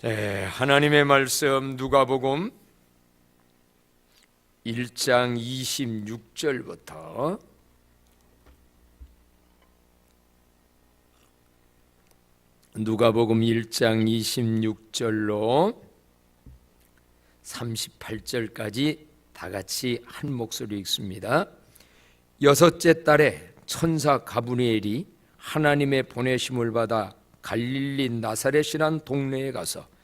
네, 하나님의 말씀 누가복음 1장 26절부터 누가복음 1장 26절로 38절까지 다 같이 한 목소리 읽습니다. 여섯째 달에 천사 가브리엘이 하나님의 보내심을 받아 갈릴리 나사렛이란 동네에 가서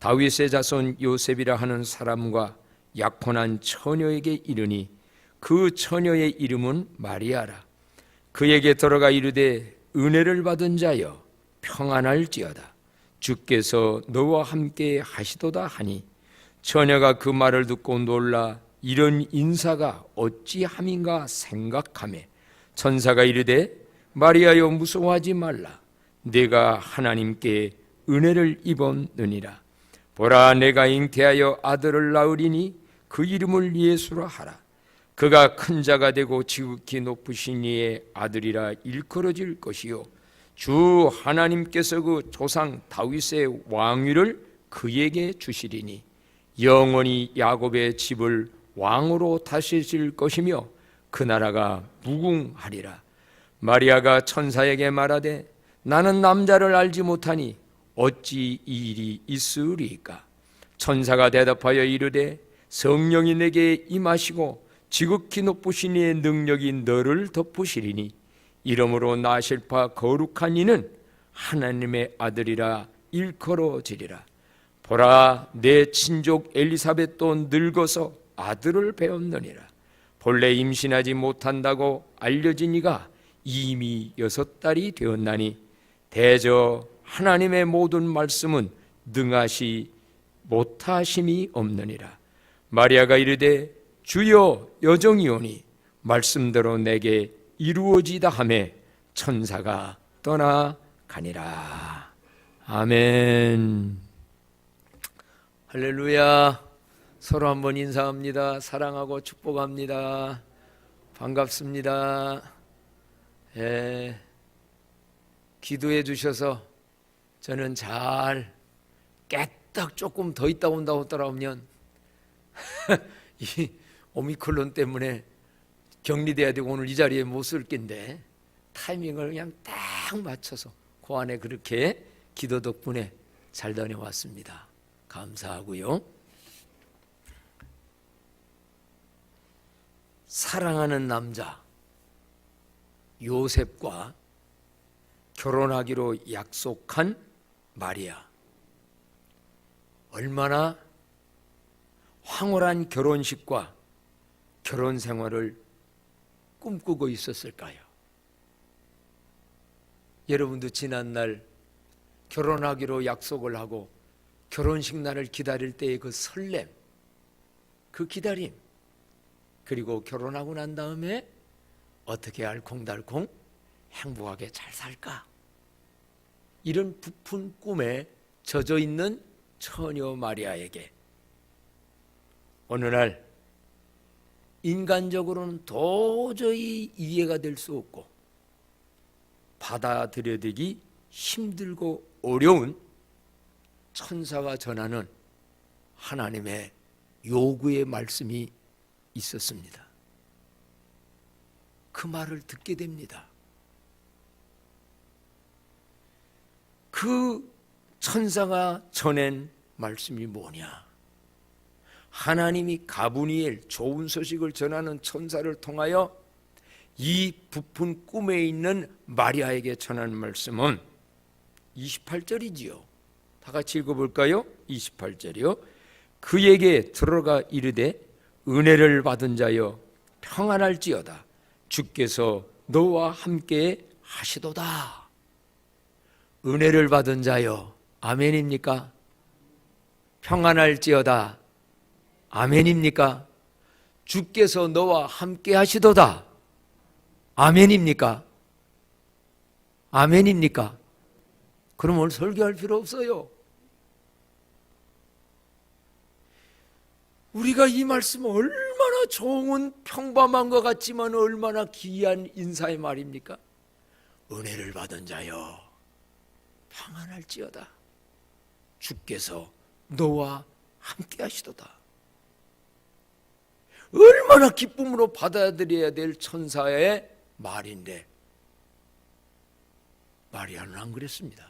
다윗의 자손 요셉이라 하는 사람과 약혼한 처녀에게 이르니 그 처녀의 이름은 마리아라. 그에게 들어가 이르되 은혜를 받은 자여 평안할지어다. 주께서 너와 함께 하시도다 하니 처녀가 그 말을 듣고 놀라 이런 인사가 어찌함인가 생각하매 천사가 이르되 마리아여 무서워하지 말라. 내가 하나님께 은혜를 입었느니라. 보라 내가 잉태하여 아들을 낳으리니 그 이름을 예수라 하라. 그가 큰 자가 되고 지극히 높으신 이의 아들이라 일컬어질 것이요 주 하나님께서 그 조상 다윗의 왕위를 그에게 주시리니 영원히 야곱의 집을 왕으로 다스릴 것이며 그 나라가 무궁하리라. 마리아가 천사에게 말하되 나는 남자를 알지 못하니 어찌 이 일이 있으리까? 천사가 대답하여 이르되 성령이 내게 임하시고 지극히 높으신 이의 능력이 너를 덮으시리니 이러므로 나실 바 거룩한 이는 하나님의 아들이라 일컬어지리라. 보라 내 친족 엘리사벳도 늙어서 아들을 배웠느니라. 본래 임신하지 못한다고 알려진 이가 이미 6달이 되었나니 대저 하나님의 모든 말씀은 능하시 못하심이 없느니라. 마리아가 이르되 주여 여정이오니 말씀대로 내게 이루어지다 하매 천사가 떠나가니라. 아멘. 할렐루야. 서로 한번 인사합니다. 사랑하고 축복합니다. 반갑습니다. 기도해 주셔서 저는 잘 깨딱 조금 더 있다 온다고 따라오면 이 오미크론 때문에 격리돼야 되고 오늘 이 자리에 못 쓸 낀데 타이밍을 그냥 딱 맞춰서 그 안에 그렇게 기도 덕분에 잘 다녀왔습니다. 감사하고요. 사랑하는 남자 요셉과 결혼하기로 약속한 마리아, 얼마나 황홀한 결혼식과 결혼 생활을 꿈꾸고 있었을까요? 여러분도 지난날 결혼하기로 약속을 하고 결혼식 날을 기다릴 때의 그 설렘, 그 기다림, 그리고 결혼하고 난 다음에 어떻게 알콩달콩 행복하게 잘 살까? 이런 부푼 꿈에 젖어 있는 처녀 마리아에게 어느 날 인간적으로는 도저히 이해가 될 수 없고 받아들여지기 힘들고 어려운 천사가 전하는 하나님의 요구의 말씀이 있었습니다. 그 말을 듣게 됩니다. 그 천사가 전한 말씀이 뭐냐? 하나님이 가브리엘 좋은 소식을 전하는 천사를 통하여 이 부푼 꿈에 있는 마리아에게 전하는 말씀은 28절이지요. 다 같이 읽어볼까요? 28절이요. 그에게 들어가 이르되 은혜를 받은 자여 평안할지어다. 주께서 너와 함께 하시도다. 은혜를 받은 자여, 아멘입니까? 평안할지어다, 아멘입니까? 주께서 너와 함께 하시도다, 아멘입니까? 아멘입니까? 그럼 오늘 설교할 필요 없어요. 우리가 이 말씀 얼마나 좋은 평범한 것 같지만 얼마나 귀한 인사의 말입니까? 은혜를 받은 자여 평안할지어다. 주께서 너와 함께 하시도다. 얼마나 기쁨으로 받아들여야 될 천사의 말인데 마리아는 안 그랬습니다.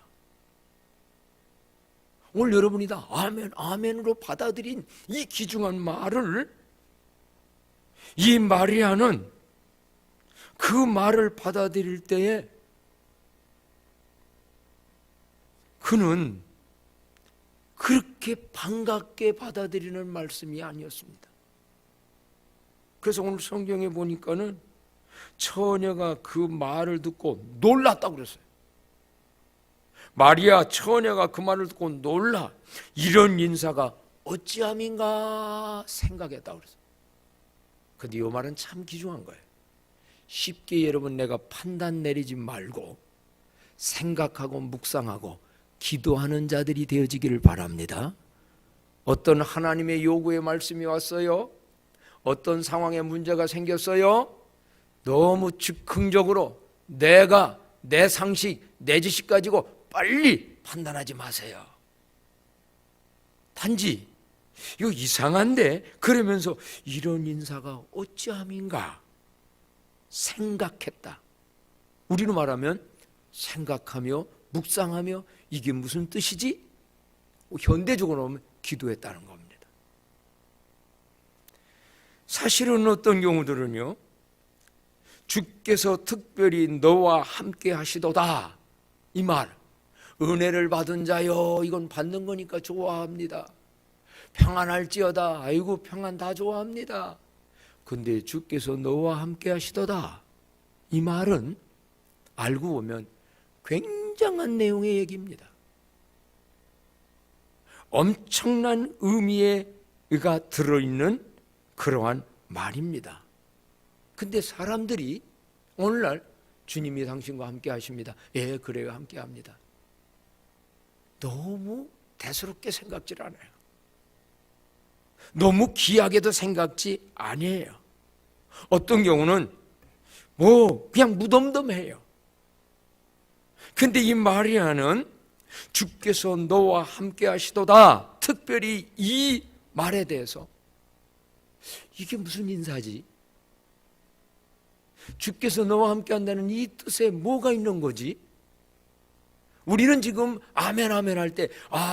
오늘 여러분이 다 아멘, 아멘으로 받아들인 이 귀중한 말을, 이 마리아는 그 말을 받아들일 때에 그는 그렇게 반갑게 받아들이는 말씀이 아니었습니다. 그래서 오늘 성경에 보니까는 처녀가 그 말을 듣고 놀랐다고 그랬어요. 마리아 처녀가 그 말을 듣고 놀라 이런 인사가 어찌함인가 생각했다고 그랬어요. 근데 이 말은 참 귀중한 거예요. 쉽게 여러분 내가 판단 내리지 말고 생각하고 묵상하고 기도하는 자들이 되어지기를 바랍니다. 어떤 하나님의 요구의 말씀이 왔어요? 어떤 상황에 문제가 생겼어요? 너무 즉흥적으로 내가 내 상식, 내 지식 가지고 빨리 판단하지 마세요. 단지 이거 이상한데 그러면서 이런 인사가 어찌함인가 생각했다. 우리로 말하면 생각하며 묵상하며 이게 무슨 뜻이지? 현대적으로 하면 기도했다는 겁니다. 사실은 어떤 경우들은요, 주께서 특별히 너와 함께 하시도다, 이 말, 은혜를 받은 자여, 이건 받는 거니까 좋아합니다. 평안할지어다, 아이고 평안 다 좋아합니다. 근데 주께서 너와 함께 하시도다, 이 말은 알고 보면 굉장한 내용의 얘기입니다. 엄청난 의미가 들어있는 그러한 말입니다. 근데 사람들이 오늘날 주님이 당신과 함께 하십니다. 예, 그래요, 함께 합니다. 너무 대수롭게 생각질 않아요. 너무 귀하게도 생각지 아니에요. 어떤 경우는 그냥 무덤덤해요. 근데 이 마리아는 주께서 너와 함께 하시도다, 특별히 이 말에 대해서 이게 무슨 인사지? 주께서 너와 함께 한다는 이 뜻에 뭐가 있는 거지? 우리는 지금 아멘 아멘 할 때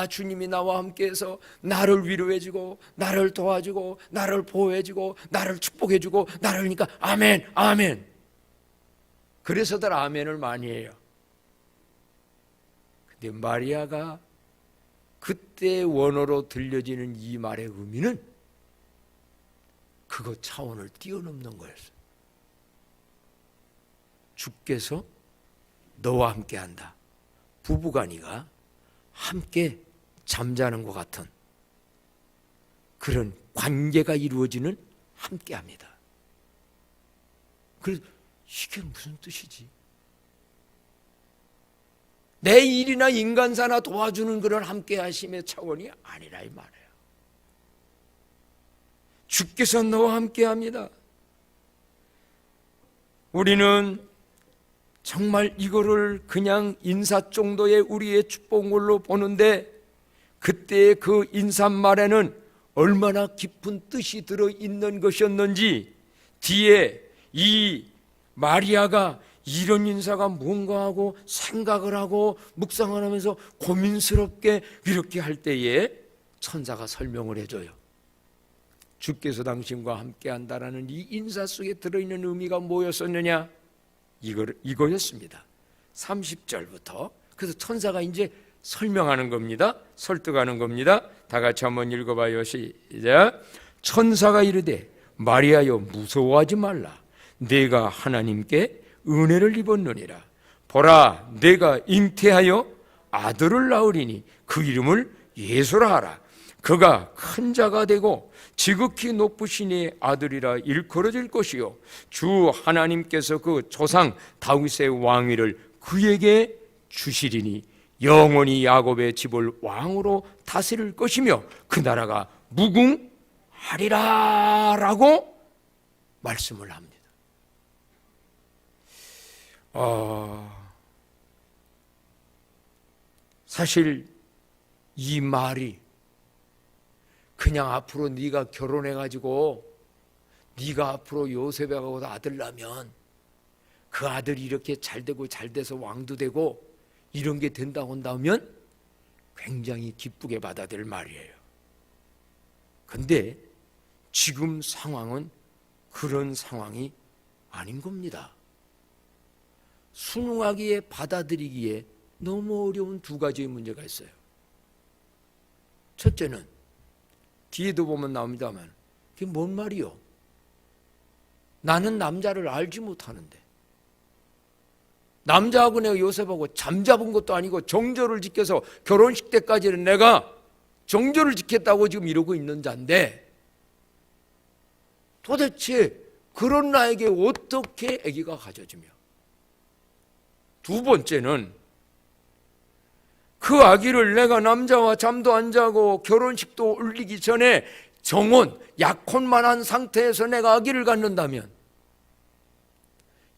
주님이 나와 함께해서 나를 위로해주고 나를 도와주고 나를 보호해주고 나를 축복해주고 나를, 그러니까 아멘 아멘. 그래서들 아멘을 많이 해요. 근데 마리아가 그때 원어로 들려지는 이 말의 의미는 그거 차원을 뛰어넘는 거였어요. 주께서 너와 함께한다. 부부간이가 함께 잠자는 것 같은 그런 관계가 이루어지는 함께합니다. 그래서 이게 무슨 뜻이지? 내 일이나 인간사나 도와주는 그런 함께하심의 차원이 아니라 이 말이에요. 주께서 너와 함께합니다. 우리는 정말 이거를 그냥 인사 정도의 우리의 축복물로 보는데 그때의 그 인사말에는 얼마나 깊은 뜻이 들어있는 것이었는지, 뒤에 이 마리아가 이런 인사가 뭔가 하고 생각을 하고 묵상을 하면서 고민스럽게 이렇게 할 때에 천사가 설명을 해줘요. 주께서 당신과 함께한다라는 이 인사 속에 들어있는 의미가 뭐였었느냐? 이거였습니다. 30절부터. 그래서 천사가 이제 설명하는 겁니다. 설득하는 겁니다. 다 같이 한번 읽어봐요. 시작. 천사가 이르되 마리아여 무서워하지 말라. 내가 하나님께 은혜를 입었느니라. 보라, 내가 잉태하여 아들을 낳으리니 그 이름을 예수라 하라. 그가 큰 자가 되고 지극히 높으신 이의 아들이라 일컬어질 것이요 주 하나님께서 그 조상 다윗의 왕위를 그에게 주시리니 영원히 야곱의 집을 왕으로 다스릴 것이며 그 나라가 무궁하리라 라고 말씀을 합니다. 사실 이 말이 그냥 앞으로 네가 결혼해가지고 네가 앞으로 요셉하고 아들 낳으면 그 아들이 이렇게 잘 되고 잘 돼서 왕도 되고 이런 게 된다고 한다면 굉장히 기쁘게 받아들일 말이에요. 근데 지금 상황은 그런 상황이 아닌 겁니다. 순응하기에 받아들이기에 너무 어려운 두 가지의 문제가 있어요. 첫째는 뒤에도 보면 나옵니다만 그게 뭔 말이요? 나는 남자를 알지 못하는데 남자하고 내가 요셉하고 잠자본 것도 아니고 정절을 지켜서 결혼식 때까지는 내가 정절을 지켰다고 지금 이러고 있는 자인데 도대체 그런 나에게 어떻게 아기가 가져지며, 두 번째는 그 아기를 내가 남자와 잠도 안 자고 결혼식도 올리기 전에 정혼, 약혼만한 상태에서 내가 아기를 갖는다면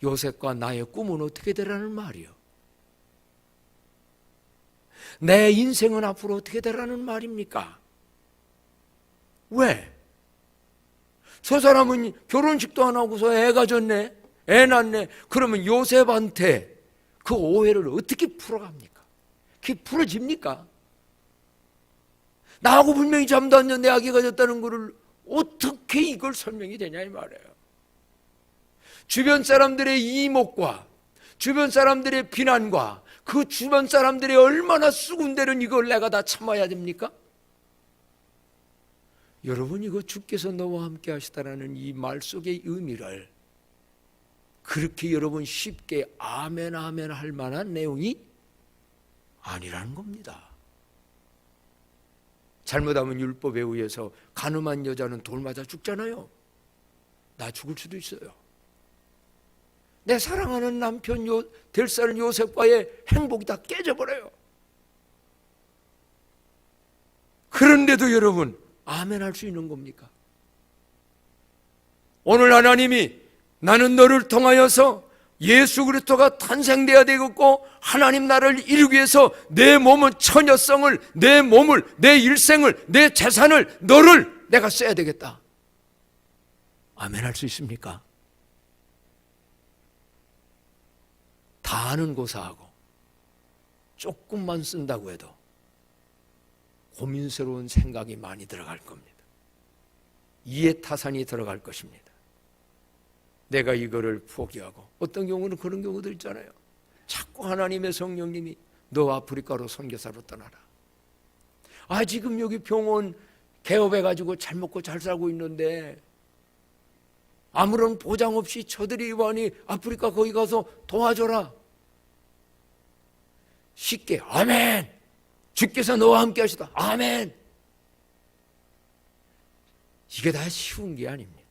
요셉과 나의 꿈은 어떻게 되라는 말이요? 내 인생은 앞으로 어떻게 되라는 말입니까? 왜? 저 사람은 결혼식도 안 하고서 애 가졌네, 애 낳네. 그러면 요셉한테 그 오해를 어떻게 풀어갑니까? 그게 풀어집니까? 나하고 분명히 잠도 안 자는데 아기 가졌다는 것을 어떻게 이걸 설명이 되냐 이 말이에요. 주변 사람들의 이목과 주변 사람들의 비난과 그 주변 사람들이 얼마나 수군대는 이걸 내가 다 참아야 됩니까? 여러분, 이거 주께서 너와 함께 하시다라는 이 말 속의 의미를 그렇게 여러분 쉽게 아멘 아멘 할 만한 내용이 아니라는 겁니다. 잘못하면 율법에 의해서 간음한 여자는 돌 맞아 죽잖아요. 나 죽을 수도 있어요. 내 사랑하는 남편 될 사람 요셉과의 행복이 다 깨져버려요. 그런데도 여러분 아멘 할 수 있는 겁니까? 오늘 하나님이 나는 너를 통하여서 예수 그리스도가 탄생돼야 되겠고 하나님 나라를 이루기 위해서 내 몸은 처녀성을, 내 몸을, 내 일생을, 내 재산을, 너를 내가 써야 되겠다. 아멘 할 수 있습니까? 다 아는 고사하고 조금만 쓴다고 해도 고민스러운 생각이 많이 들어갈 겁니다. 이해타산이 들어갈 것입니다. 내가 이거를 포기하고, 어떤 경우는 그런 경우도 있잖아요. 자꾸 하나님의 성령님이 너 아프리카로 선교사로 떠나라. 아, 지금 여기 병원 개업해가지고 잘 먹고 잘 살고 있는데 아무런 보장 없이 저들이 와니 아프리카 거기 가서 도와줘라. 쉽게 아멘, 주께서 너와 함께 하시다, 아멘. 이게 다 쉬운 게 아닙니다.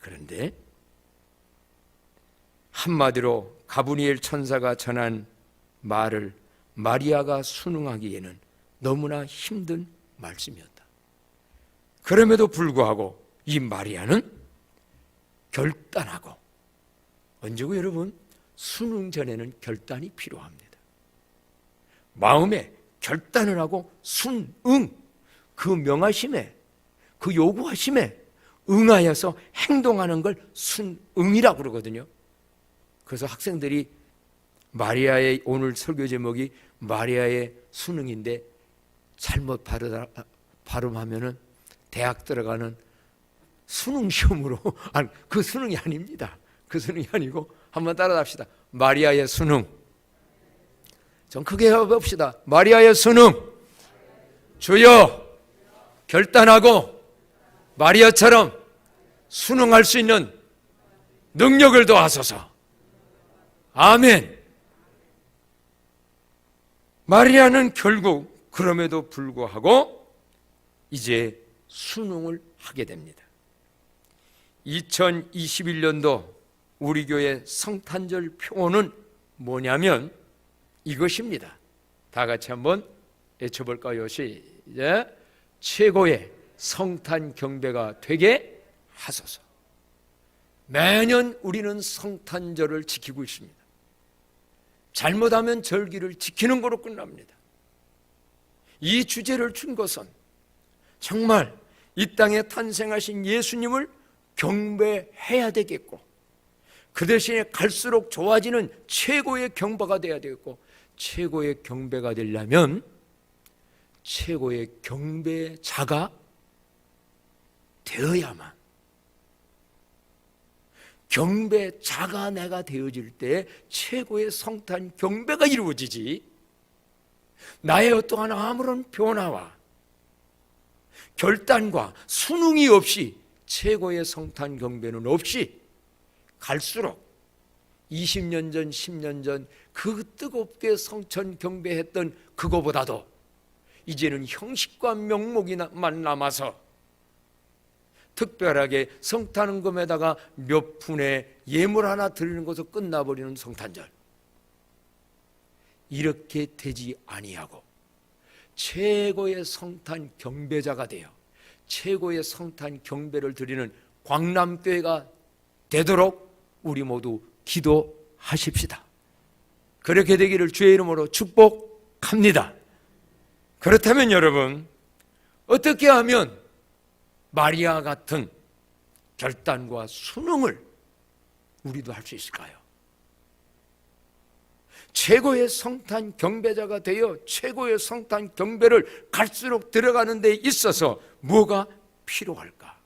그런데 한마디로 가브리엘 천사가 전한 말을 마리아가 순응하기에는 너무나 힘든 말씀이었다. 그럼에도 불구하고 이 마리아는 결단하고, 언제고 여러분? 순응 전에는 결단이 필요합니다. 마음에 결단을 하고 순응, 그 명하심에, 그 요구하심에 응하여서 행동하는 걸 순응이라고 그러거든요. 그래서 학생들이 마리아의, 오늘 설교 제목이 마리아의 순응인데 잘못 발음하면은 대학 들어가는 수능 시험으로, 아니, 그 수능이 아닙니다. 그 수능이 아니고 한번 따라합시다. 마리아의 수능. 좀 크게 해봅시다. 마리아의 수능. 주여, 결단하고 마리아처럼 순응할 수 있는 능력을 더하소서. 아멘. 마리아는 결국 그럼에도 불구하고 이제 순응을 하게 됩니다. 2021년도 우리 교회 성탄절 표어는 뭐냐면 이것입니다. 다 같이 한번 외쳐볼까요? 시작. 최고의 성탄 경배가 되게 하소서. 매년 우리는 성탄절을 지키고 있습니다. 잘못하면 절기를 지키는 거로 끝납니다. 이 주제를 준 것은 정말 이 땅에 탄생하신 예수님을 경배해야 되겠고, 그 대신에 갈수록 좋아지는 최고의 경배가 되어야 되겠고, 최고의 경배가 되려면 최고의 경배자가 되어야만, 경배자가 내가 되어질 때 최고의 성탄 경배가 이루어지지, 나의 어떠한 아무런 변화와 결단과 순응이 없이 최고의 성탄 경배는 없이 갈수록 20년 전, 10년 전 그 뜨겁게 성천 경배했던 그거보다도 이제는 형식과 명목이만 남아서 특별하게 성탄금에다가 몇 푼의 예물 하나 드리는 것으로 끝나버리는 성탄절, 이렇게 되지 아니하고 최고의 성탄 경배자가 되어 최고의 성탄 경배를 드리는 광남교회가 되도록 우리 모두 기도하십시다. 그렇게 되기를 주의 이름으로 축복합니다. 그렇다면 여러분, 어떻게 하면 마리아 같은 결단과 순응을 우리도 할 수 있을까요? 최고의 성탄 경배자가 되어 최고의 성탄 경배를 갈수록 들어가는 데 있어서 뭐가 필요할까?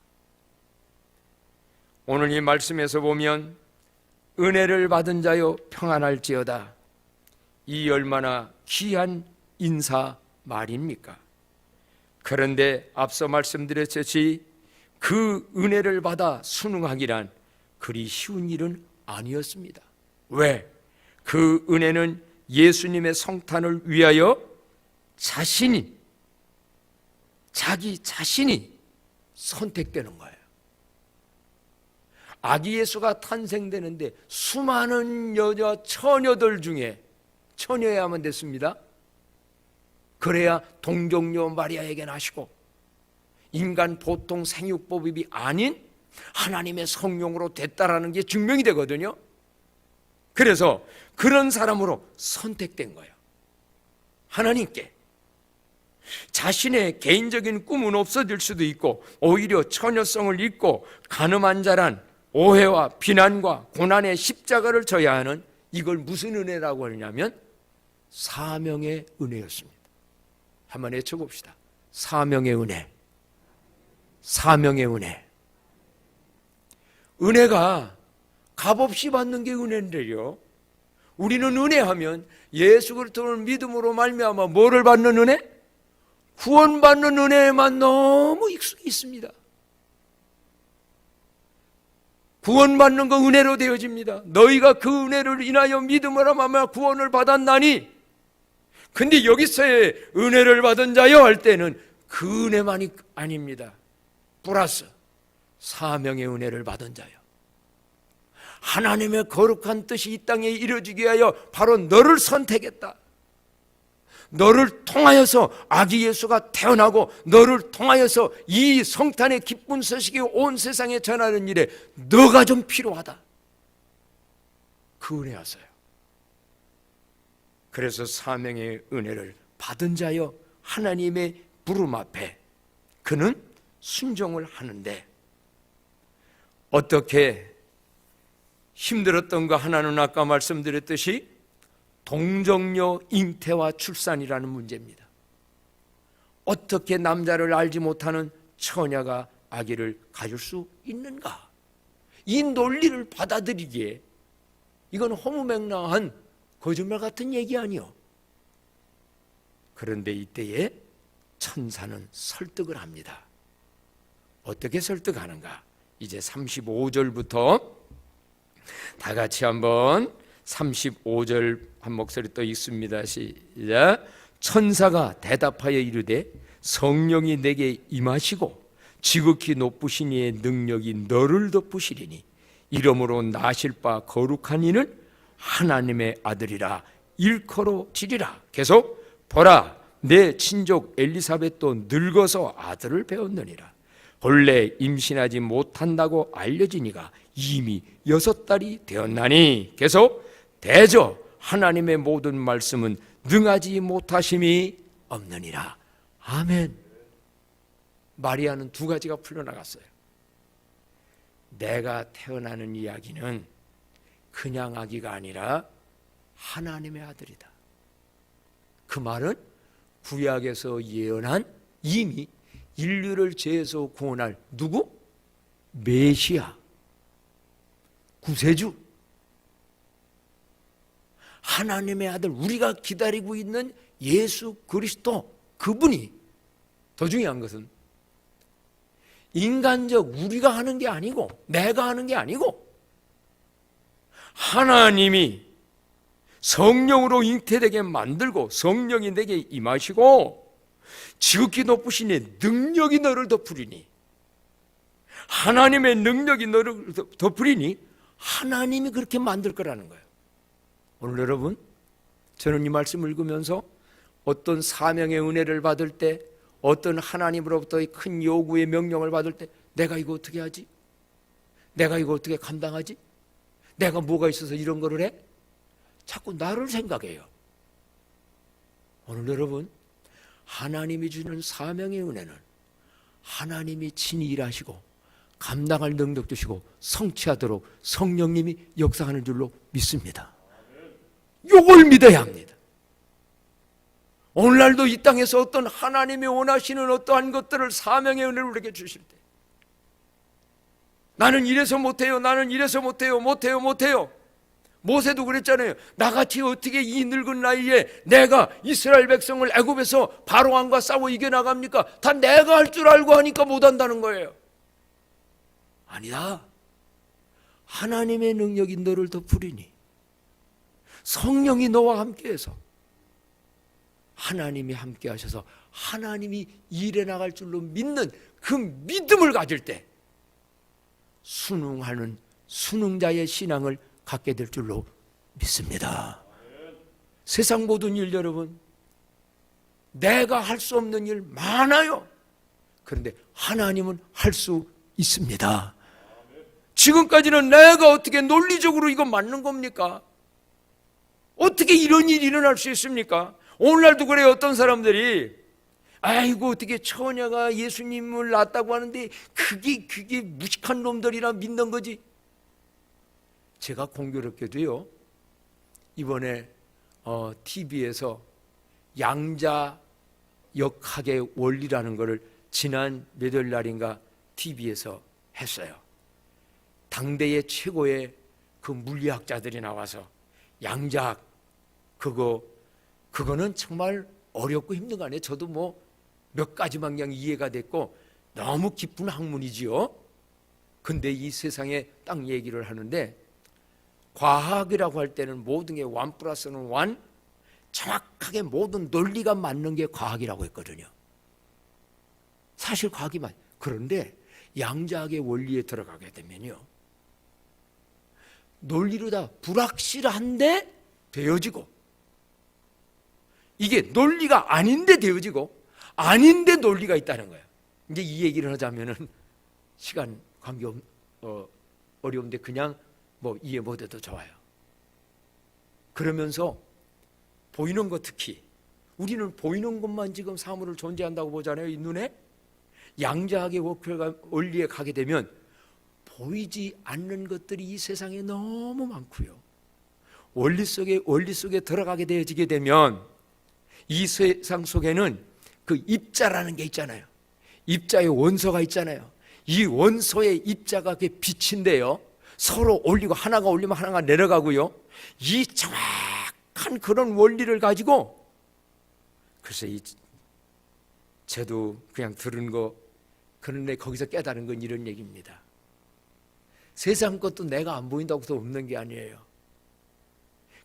오늘 이 말씀에서 보면 은혜를 받은 자여 평안할지어다, 이 얼마나 귀한 인사 말입니까? 그런데 앞서 말씀드렸듯이 그 은혜를 받아 순응하기란 그리 쉬운 일은 아니었습니다. 왜? 그 은혜는 예수님의 성탄을 위하여 자기 자신이 선택되는 거예요. 아기 예수가 탄생되는데 수많은 여자 처녀들 중에 처녀야만 됐습니다. 그래야 동정녀 마리아에게 나시고 인간 보통 생육법이 아닌 하나님의 성령으로 됐다라는 게 증명이 되거든요. 그래서 그런 사람으로 선택된 거예요. 하나님께 자신의 개인적인 꿈은 없어질 수도 있고 오히려 처녀성을 잊고 가늠한 자란 오해와 비난과 고난의 십자가를 져야 하는, 이걸 무슨 은혜라고 하냐면 사명의 은혜였습니다. 한번 외쳐봅시다. 사명의 은혜. 사명의 은혜. 은혜가 값없이 받는 게 은혜인데요, 우리는 은혜하면 예수 그리스도를 믿음으로 말미암아 뭐를 받는 은혜? 구원받는 은혜에만 너무 익숙해 있습니다. 구원받는 거 은혜로 되어집니다. 너희가 그 은혜를 인하여 믿음으로 말미암아 구원을 받았나니. 근데 여기서의 은혜를 받은 자여 할 때는 그 은혜만이 아닙니다. 플러스 사명의 은혜를 받은 자여, 하나님의 거룩한 뜻이 이 땅에 이루어지게 하여 바로 너를 선택했다. 너를 통하여서 아기 예수가 태어나고 너를 통하여서 이 성탄의 기쁜 소식이 온 세상에 전하는 일에 너가 좀 필요하다. 그 은혜였어요. 그래서 사명의 은혜를 받은 자여 하나님의 부름 앞에 그는 순종을 하는데, 어떻게 힘들었던 거 하나는 아까 말씀드렸듯이 동정녀 잉태와 출산이라는 문제입니다. 어떻게 남자를 알지 못하는 처녀가 아기를 가질 수 있는가? 이 논리를 받아들이기에 이건 허무맹랑한 거짓말 같은 얘기 아니요. 그런데 이때에 천사는 설득을 합니다. 어떻게 설득하는가? 이제 35절부터 다 같이 한번 35절 한 목소리 또 읽습니다. 시작. 천사가 대답하여 이르되 성령이 내게 임하시고 지극히 높으신 이의 능력이 너를 덮으시리니 이러므로 나실 바 거룩한 이는 하나님의 아들이라 일컬어 지리라. 계속 보라, 내 친족 엘리사벳도 늙어서 아들을 배웠느니라. 본래 임신하지 못한다고 알려지니가 이미 6달이 되었나니. 계속 대저 하나님의 모든 말씀은 능하지 못하심이 없느니라. 아멘. 마리아는 두 가지가 풀려나갔어요. 내가 태어나는 이야기는 그냥 아기가 아니라 하나님의 아들이다. 그 말은 구약에서 예언한 이미 인류를 죄에서 구원할 누구? 메시아, 구세주, 하나님의 아들, 우리가 기다리고 있는 예수 그리스도, 그분이, 더 중요한 것은 인간적 우리가 하는 게 아니고 내가 하는 게 아니고 하나님이 성령으로 잉태되게 만들고 성령이 내게 임하시고 지극히 높으시니 능력이 너를 덮으리니, 하나님의 능력이 너를 덮으리니 하나님이 그렇게 만들 거라는 거예요. 오늘 여러분, 저는 이 말씀을 읽으면서 어떤 사명의 은혜를 받을 때, 어떤 하나님으로부터의 큰 요구의 명령을 받을 때 내가 이거 어떻게 하지? 내가 이거 어떻게 감당하지? 내가 뭐가 있어서 이런 거를 해? 자꾸 나를 생각해요. 오늘 여러분, 하나님이 주는 사명의 은혜는 하나님이 친히 일하시고 감당할 능력 주시고 성취하도록 성령님이 역사하는 줄로 믿습니다. 이걸 믿어야 합니다. 오늘날도 이 땅에서 어떤 하나님이 원하시는 어떠한 것들을 사명의 은혜를 우리에게 주실 때, 나는 이래서 못해요, 나는 이래서 못해요. 모세도 그랬잖아요. 나같이 어떻게 이 늙은 나이에 내가 이스라엘 백성을 애굽에서 바로왕과 싸워 이겨나갑니까? 다 내가 할 줄 알고 하니까 못한다는 거예요. 아니다. 하나님의 능력이 너를 덮으리니 성령이 너와 함께해서 하나님이 함께 하셔서 하나님이 일해 나갈 줄로 믿는 그 믿음을 가질 때 순응하는 순응자의 신앙을 갖게 될 줄로 믿습니다. 세상 모든 일, 여러분, 내가 할 수 없는 일 많아요. 그런데 하나님은 할 수 있습니다. 지금까지는 내가 어떻게 논리적으로 이거 맞는 겁니까? 어떻게 이런 일이 일어날 수 있습니까? 오늘날도 그래요. 어떤 사람들이 아이고 어떻게 처녀가 예수님을 낳았다고 하는데 그게 무식한 놈들이라 믿는 거지. 제가 공교롭게도요, 이번에 TV에서 양자 역학의 원리라는 것을 지난 몇 월 날인가 TV에서 했어요. 당대의 최고의 그 물리학자들이 나와서 양자학, 그거는 정말 어렵고 힘든 거 아니에요. 저도 뭐 몇 가지만 그냥 이해가 됐고 너무 깊은 학문이지요. 근데 이 세상에 딱 얘기를 하는데, 과학이라고 할 때는 모든 게 1 플러스는 1, 정확하게 모든 논리가 맞는 게 과학이라고 했거든요. 사실 과학이 맞아요. 그런데 양자학의 원리에 들어가게 되면요, 논리로 다 불확실한데 되어지고, 이게 논리가 아닌데 되어지고, 아닌데 논리가 있다는 거예요. 이제 이 얘기를 하자면은 시간 관계 어려운데 그냥 뭐 이해 못해도 좋아요. 그러면서 보이는 것, 특히 우리는 보이는 것만 지금 사물을 존재한다고 보잖아요. 이 눈에. 양자학의 원리에 가게 되면 보이지 않는 것들이 이 세상에 너무 많고요. 원리 속에 들어가게 되어지게 되면 이 세상 속에는 그 입자라는 게 있잖아요. 입자의 원소가 있잖아요. 이 원소의 입자가 그게 빛인데요, 서로 올리고 하나가 올리면 하나가 내려가고요. 이 정확한 그런 원리를 가지고, 글쎄 저도 그냥 들은 거, 그런데 거기서 깨달은 건 이런 얘기입니다. 세상 것도 내가 안 보인다고 해서 없는 게 아니에요.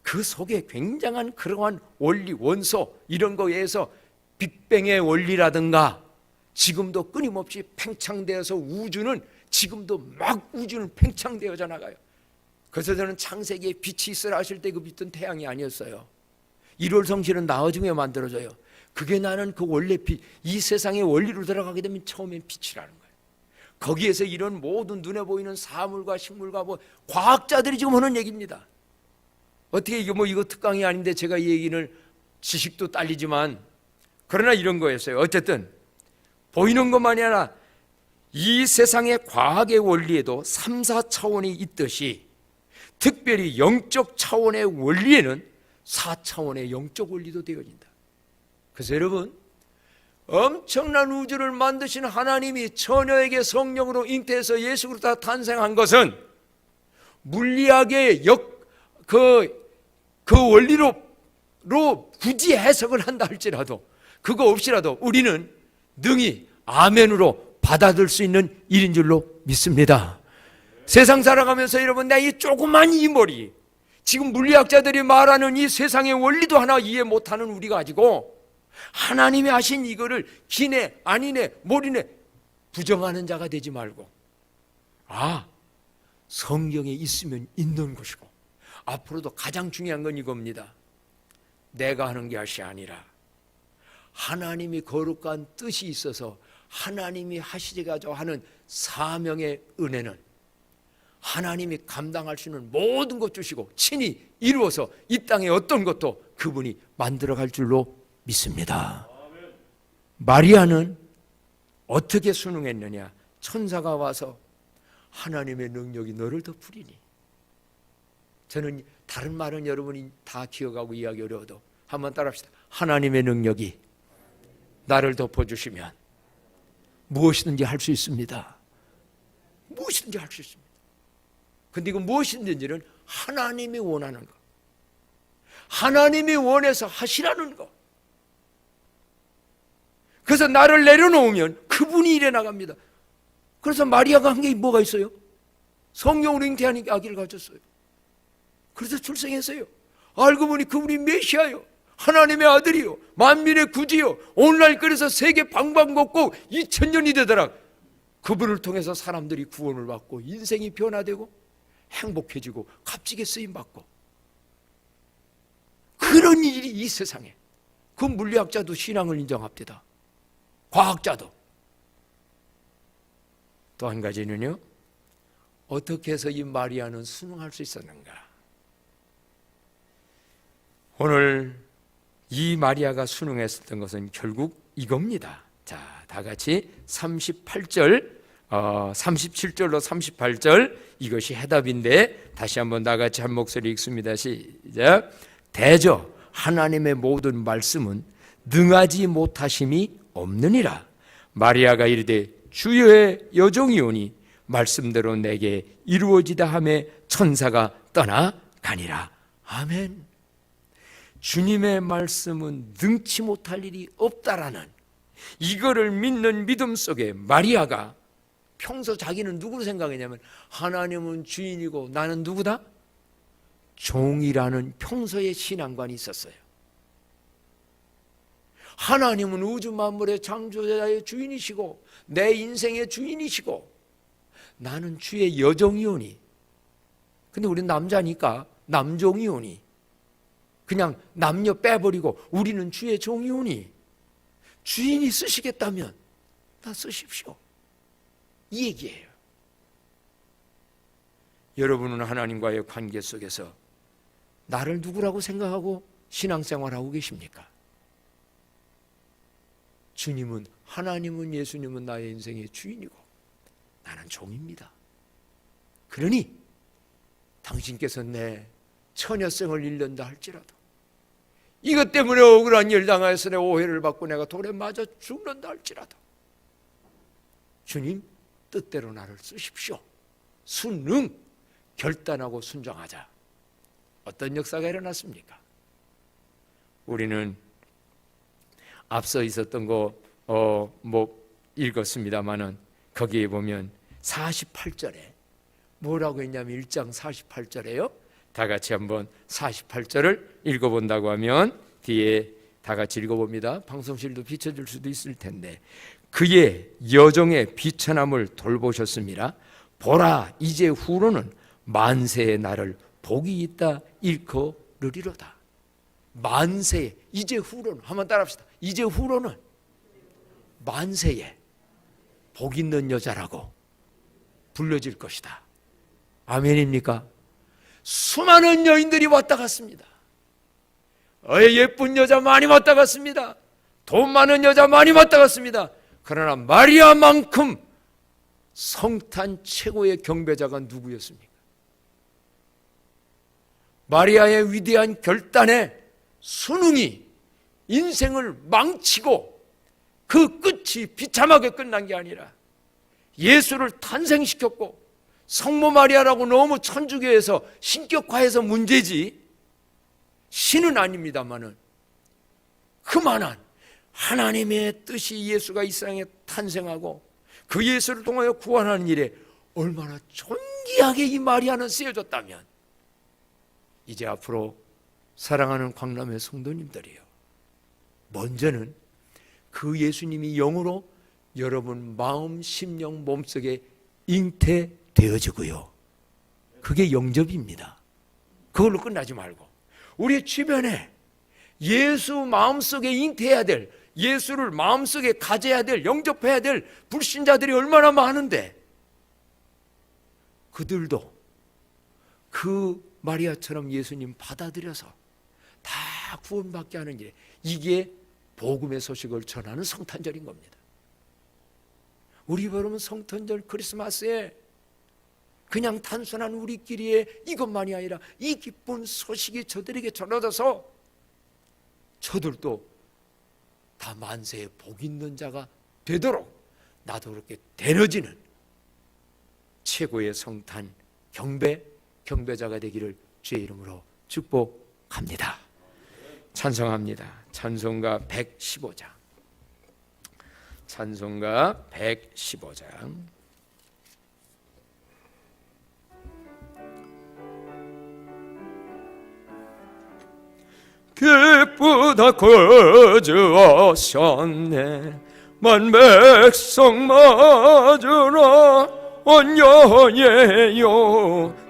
그 속에 굉장한 그러한 원리, 원소 이런 거에 의해서 빅뱅의 원리라든가 지금도 끊임없이 팽창되어서 우주는 지금도 막 우주는 팽창되어져 나가요. 그래서 저는 창세기에 빛이 있으라 하실 때 그 빛은 태양이 아니었어요. 1월 성실은 나중에 만들어져요. 그게 나는 그 원래 빛, 이 세상의 원리로 들어가게 되면 처음엔 빛이라는 거예요. 거기에서 이런 모든 눈에 보이는 사물과 식물과 뭐 과학자들이 지금 하는 얘기입니다. 어떻게 이거 특강이 아닌데 제가 이 얘기를, 지식도 딸리지만 그러나 이런 거였어요. 어쨌든 보이는 것만이 아니라 이 세상의 과학의 원리에도 3, 4차원이 있듯이 특별히 영적 차원의 원리에는 4차원의 영적 원리도 되어진다. 그래서 여러분, 엄청난 우주를 만드신 하나님이 처녀에게 성령으로 잉태해서 예수 그리스도가 탄생한 것은 물리학의 그 원리로 굳이 해석을 한다 할지라도 그거 없이라도 우리는 능히 아멘으로 받아들일 수 있는 일인 줄로 믿습니다. 세상 살아가면서 여러분, 내 이 조그만 이 머리, 지금 물리학자들이 말하는 이 세상의 원리도 하나 이해 못하는 우리 가지고 하나님이 하신 이거를 기네 아니네 모르네 부정하는 자가 되지 말고, 성경에 있으면 있는 것이고, 앞으로도 가장 중요한 건 이겁니다. 내가 하는 것이 아니라 하나님이 거룩한 뜻이 있어서 하나님이 하시고자 하는 사명의 은혜는 하나님이 감당할 수 있는 모든 것 주시고 친히 이루어서 이 땅에 어떤 것도 그분이 만들어갈 줄로 믿습니다. 마리아는 어떻게 순응했느냐? 천사가 와서 하나님의 능력이 너를 덮으리니. 저는 다른 말은 여러분이 다 기억하고 이해하기 어려워도 한번 따라합시다. 하나님의 능력이 나를 덮어주시면 무엇이든지 할 수 있습니다. 무엇이든지 할 수 있습니다. 근데 이거 무엇이든지는 하나님이 원하는 거, 하나님이 원해서 하시라는 거. 그래서 나를 내려놓으면 그분이 일해 나갑니다. 그래서 마리아가 한 게 뭐가 있어요? 성령으로 잉태한 아기를 가졌어요. 그래서 출생했어요. 알고 보니 그분이 메시아요, 하나님의 아들이요, 만민의 구주요. 오늘날 그래서 세계 방방곡곡 2000년이 되더라. 그분을 통해서 사람들이 구원을 받고 인생이 변화되고 행복해지고 값지게 쓰임받고, 그런 일이 이 세상에, 그 물리학자도 신앙을 인정합니다. 과학자도. 또 한 가지는요, 어떻게 해서 이 마리아는 순응할 수 있었는가? 오늘 이 마리아가 순응했었던 것은 결국 이겁니다. 자, 다 같이 37절로 38절, 이것이 해답인데 다시 한번 다 같이 한 목소리 읽습니다. 시작. 대저 하나님의 모든 말씀은 능하지 못하심이 없느니라. 마리아가 이르되 주의 여종이오니 말씀대로 내게 이루어지다 하매 천사가 떠나가니라. 아멘. 주님의 말씀은 능치 못할 일이 없다라는 이거를 믿는 믿음 속에 마리아가 평소 자기는 누구로 생각했냐면 하나님은 주인이고 나는 누구다? 종이라는 평소의 신앙관이 있었어요. 하나님은 우주 만물의 창조자의 주인이시고 내 인생의 주인이시고 나는 주의 여종이오니, 근데 우리는 남자니까 남종이오니, 그냥 남녀 빼버리고 우리는 주의 종이오니 주인이 쓰시겠다면 나 쓰십시오, 이 얘기예요. 여러분은 하나님과의 관계 속에서 나를 누구라고 생각하고 신앙생활하고 계십니까? 주님은, 하나님은, 예수님은 나의 인생의 주인이고 나는 종입니다. 그러니 당신께서 내 처녀성을 잃는다 할지라도, 이것 때문에 억울한 일 당하여서 내 오해를 받고 내가 돌에 맞아 죽는다 할지라도 주님 뜻대로 나를 쓰십시오. 순응, 결단하고 순종하자. 어떤 역사가 일어났습니까? 우리는 앞서 있었던 거 읽었습니다만은 거기에 보면 48절에 뭐라고 했냐면 1장 48절에요. 다 같이 한번 48절을 읽어본다고 하면 뒤에 다 같이 읽어봅니다. 방송실도 비춰줄 수도 있을 텐데, 그의 여종의 비천함을 돌보셨습니다. 보라, 이제 후로는 만세의 날을 복이 있다 일컬으리로다. 만세에, 이제 후로는, 한번 따라합시다. 이제 후로는 만세에 복 있는 여자라고 불려질 것이다. 아멘입니까? 수많은 여인들이 왔다 갔습니다. 예쁜 여자 많이 왔다 갔습니다. 돈 많은 여자 많이 만나갔습니다. 그러나 마리아만큼 성탄 최고의 경배자가 누구였습니까? 마리아의 위대한 결단에 순응이 인생을 망치고 그 끝이 비참하게 끝난 게 아니라 예수를 탄생시켰고, 성모 마리아라고 너무 천주교에서 신격화해서 문제지, 신은 아닙니다마는 그만한 하나님의 뜻이 예수가 이 세상에 탄생하고 그 예수를 통하여 구원하는 일에 얼마나 존귀하게 이 마리아는 쓰여졌다면, 이제 앞으로 사랑하는 광남의 성도님들이요, 먼저는 그 예수님이 영으로 여러분 마음, 심령, 몸속에 잉태되어지고요, 그게 영접입니다. 그걸로 끝나지 말고 우리 주변에 예수 마음속에 잉태해야 될, 예수를 마음속에 가져야 될, 영접해야 될 불신자들이 얼마나 많은데, 그들도 그 마리아처럼 예수님 받아들여서 다 구원받게 하는 일, 이게 복음의 소식을 전하는 성탄절인 겁니다. 우리 여러분, 성탄절 크리스마스에 그냥 단순한 우리끼리의 이것만이 아니라 이 기쁜 소식이 저들에게 전해져서 저들도 다 만세에 복 있는 자가 되도록 나도 그렇게 되어지는 최고의 성탄 경배자가 되기를 주의 이름으로 축복합니다. 찬송합니다. 찬송가 115장. 찬송가 115장. 기쁘다 거주하셨네 만 백성 맞으라 원여예요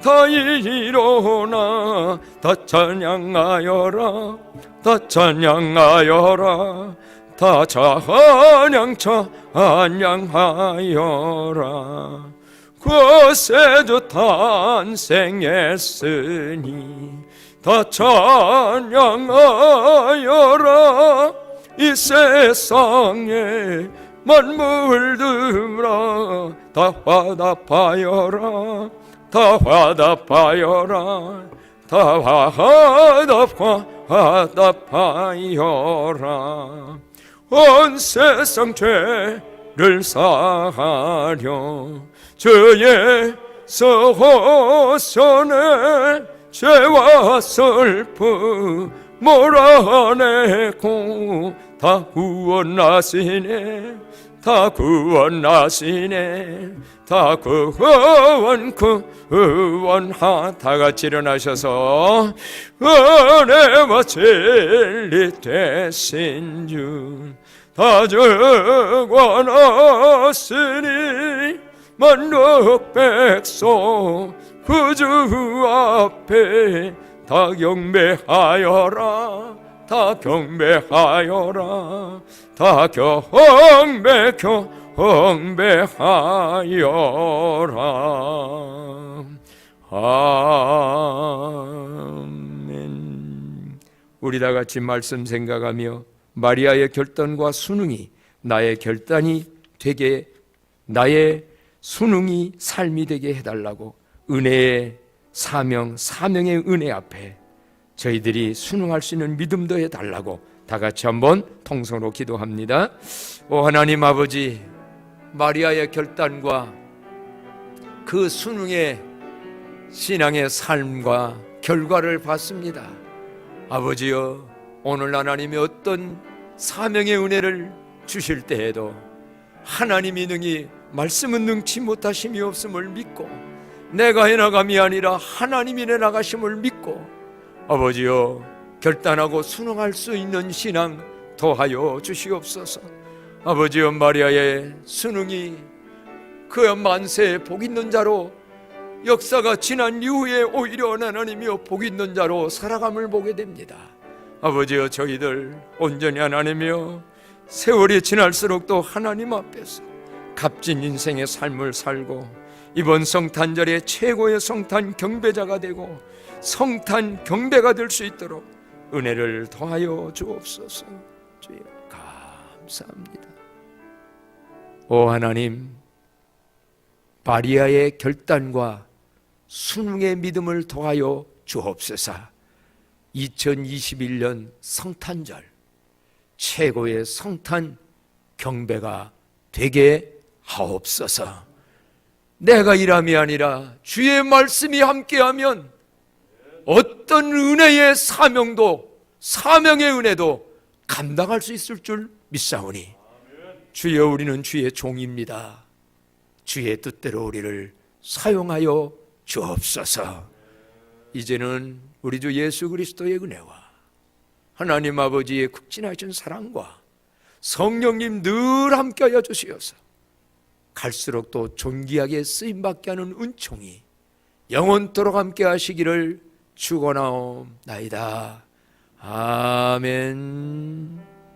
다 일어나 다 찬양하여라 다 찬양하여라 다 찬양하여라 구세주 탄생했으니 다 찬양하여라 이 세상에 만물들아 다 화답하여라 다 화답하여라 다 화답하여라 온 세상 죄를 사하려 주의 서호선에 죄와 슬픔 몰아내고 다 구원하시네 다 구원하시네 다 구원하 다 같이 일어나셔서 은혜와 진리 되신 주 다 주관하시니 만국 백성 구주 앞에 다 경배하여라 다 경배하여라 다 경배하여라. 아멘. 우리 다 같이 말씀 생각하며 마리아의 결단과 순응이 나의 결단이 되게, 나의 순응이 삶이 되게 해달라고 은혜의 사명의 은혜 앞에 저희들이 순응할 수 있는 믿음도 해달라고 다 같이 한번 통성으로 기도합니다. 오 하나님 아버지, 마리아의 결단과 그 순응의 신앙의 삶과 결과를 봤습니다. 아버지여, 오늘 하나님이 어떤 사명의 은혜를 주실 때에도 하나님이 능히 말씀은 능치 못하심이 없음을 믿고 내가 해나감이 아니라 하나님이 해나가심을 믿고 아버지여 결단하고 순응할 수 있는 신앙 더하여 주시옵소서. 아버지여, 마리아의 순응이 그 만세에 복 있는 자로 역사가 지난 이후에 오히려 하나님이여 복 있는 자로 살아감을 보게 됩니다. 아버지여, 저희들 온전히 하나님이여 세월이 지날수록 또 하나님 앞에서 값진 인생의 삶을 살고 이번 성탄절의 최고의 성탄 경배자가 되고 성탄 경배가 될 수 있도록 은혜를 더하여 주옵소서. 주여 감사합니다. 오 하나님, 마리아의 결단과 순응의 믿음을 더하여 주옵소서. 2021년 성탄절 최고의 성탄 경배가 되게 하옵소서. 내가 일함이 아니라 주의 말씀이 함께하면 어떤 은혜의 사명의 은혜도 감당할 수 있을 줄 믿사오니 주여, 우리는 주의 종입니다. 주의 뜻대로 우리를 사용하여 주옵소서. 이제는 우리 주 예수 그리스도의 은혜와 하나님 아버지의 극진하신 사랑과 성령님 늘 함께하여 주시어서 갈수록 또 존귀하게 쓰임받게 하는 은총이 영원토록 함께 하시기를 축원하옵나이다. 아멘.